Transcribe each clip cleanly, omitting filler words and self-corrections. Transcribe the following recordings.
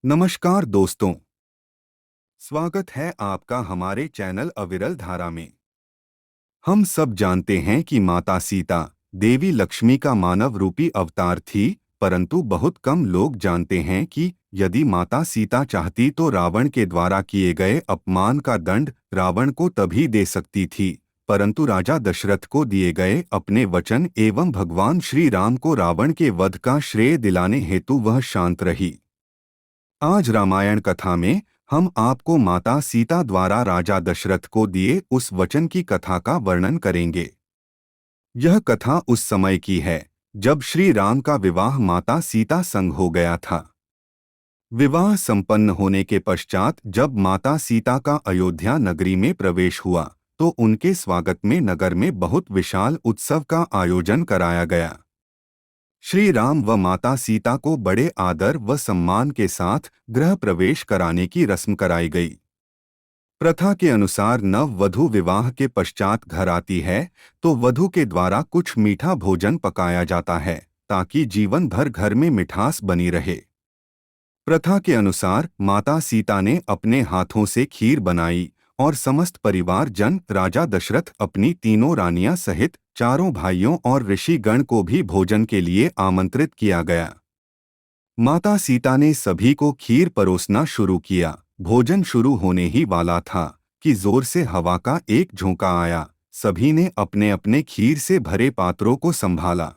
नमस्कार दोस्तों, स्वागत है आपका हमारे चैनल अविरल धारा में। हम सब जानते हैं कि माता सीता देवी लक्ष्मी का मानव रूपी अवतार थी, परंतु बहुत कम लोग जानते हैं कि यदि माता सीता चाहती तो रावण के द्वारा किए गए अपमान का दंड रावण को तभी दे सकती थी, परंतु राजा दशरथ को दिए गए अपने वचन एवं भगवान श्री राम को रावण के वध का श्रेय दिलाने हेतु वह शांत रही। आज रामायण कथा में हम आपको माता सीता द्वारा राजा दशरथ को दिए उस वचन की कथा का वर्णन करेंगे। यह कथा उस समय की है जब श्री राम का विवाह माता सीता संग हो गया था। विवाह संपन्न होने के पश्चात जब माता सीता का अयोध्या नगरी में प्रवेश हुआ तो उनके स्वागत में नगर में बहुत विशाल उत्सव का आयोजन कराया गया। श्री राम व माता सीता को बड़े आदर व सम्मान के साथ गृह प्रवेश कराने की रस्म कराई गई। प्रथा के अनुसार नव वधू विवाह के पश्चात घर आती है तो वधू के द्वारा कुछ मीठा भोजन पकाया जाता है ताकि जीवन भर घर में मिठास बनी रहे। प्रथा के अनुसार माता सीता ने अपने हाथों से खीर बनाई और समस्त परिवार जन राजा दशरथ अपनी तीनों रानियां सहित चारों भाइयों और ऋषिगण को भी भोजन के लिए आमंत्रित किया गया। माता सीता ने सभी को खीर परोसना शुरू किया। भोजन शुरू होने ही वाला था कि जोर से हवा का एक झोंका आया। सभी ने अपने अपने खीर से भरे पात्रों को संभाला,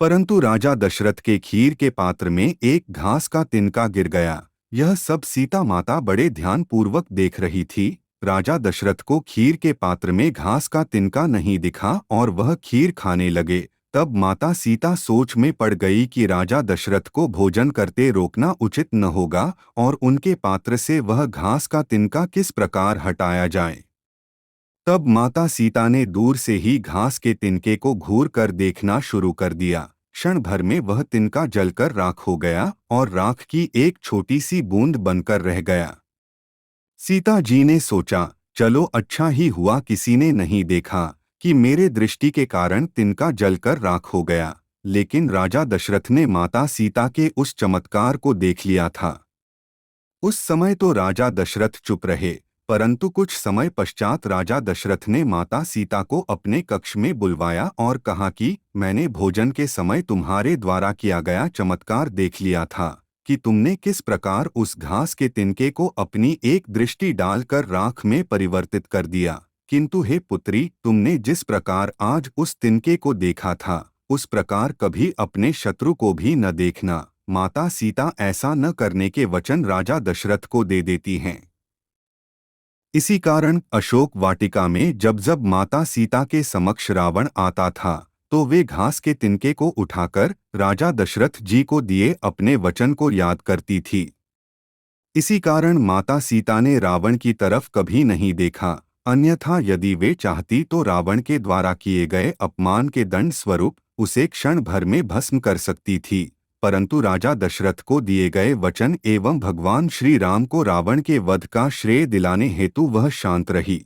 परंतु राजा दशरथ के खीर के पात्र में एक घास का तिनका गिर गया। यह सब सीता माता बड़े ध्यानपूर्वक देख रही थी। राजा दशरथ को खीर के पात्र में घास का तिनका नहीं दिखा और वह खीर खाने लगे। तब माता सीता सोच में पड़ गई कि राजा दशरथ को भोजन करते रोकना उचित न होगा और उनके पात्र से वह घास का तिनका किस प्रकार हटाया जाए। तब माता सीता ने दूर से ही घास के तिनके को घूर कर देखना शुरू कर दिया। क्षण भर में वह तिनका जलकर राख हो गया और राख की एक छोटी सी बूंद बनकर रह गया। सीता जी ने सोचा, चलो अच्छा ही हुआ किसी ने नहीं देखा कि मेरे दृष्टि के कारण तिनका जलकर राख हो गया। लेकिन राजा दशरथ ने माता सीता के उस चमत्कार को देख लिया था। उस समय तो राजा दशरथ चुप रहे, परंतु कुछ समय पश्चात राजा दशरथ ने माता सीता को अपने कक्ष में बुलवाया और कहा कि मैंने भोजन के समय तुम्हारे द्वारा किया गया चमत्कार देख लिया था कि तुमने किस प्रकार उस घास के तिनके को अपनी एक दृष्टि डालकर राख में परिवर्तित कर दिया। किंतु हे पुत्री, तुमने जिस प्रकार आज उस तिनके को देखा था उस प्रकार कभी अपने शत्रु को भी न देखना। माता सीता ऐसा न करने के वचन राजा दशरथ को दे देती हैं। इसी कारण अशोक वाटिका में जब जब माता सीता के समक्ष रावण आता था तो वे घास के तिनके को उठाकर राजा दशरथ जी को दिए अपने वचन को याद करती थी। इसी कारण माता सीता ने रावण की तरफ कभी नहीं देखा, अन्यथा यदि वे चाहती तो रावण के द्वारा किए गए अपमान के दंड स्वरूप उसे क्षण भर में भस्म कर सकती थी। परंतु राजा दशरथ को दिए गए वचन एवं भगवान श्री राम को रावण के वध का श्रेय दिलाने हेतु वह शांत रही।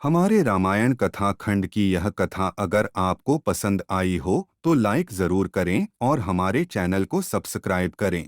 हमारे रामायण कथा खंड की यह कथा अगर आपको पसंद आई हो तो लाइक जरूर करें और हमारे चैनल को सब्सक्राइब करें।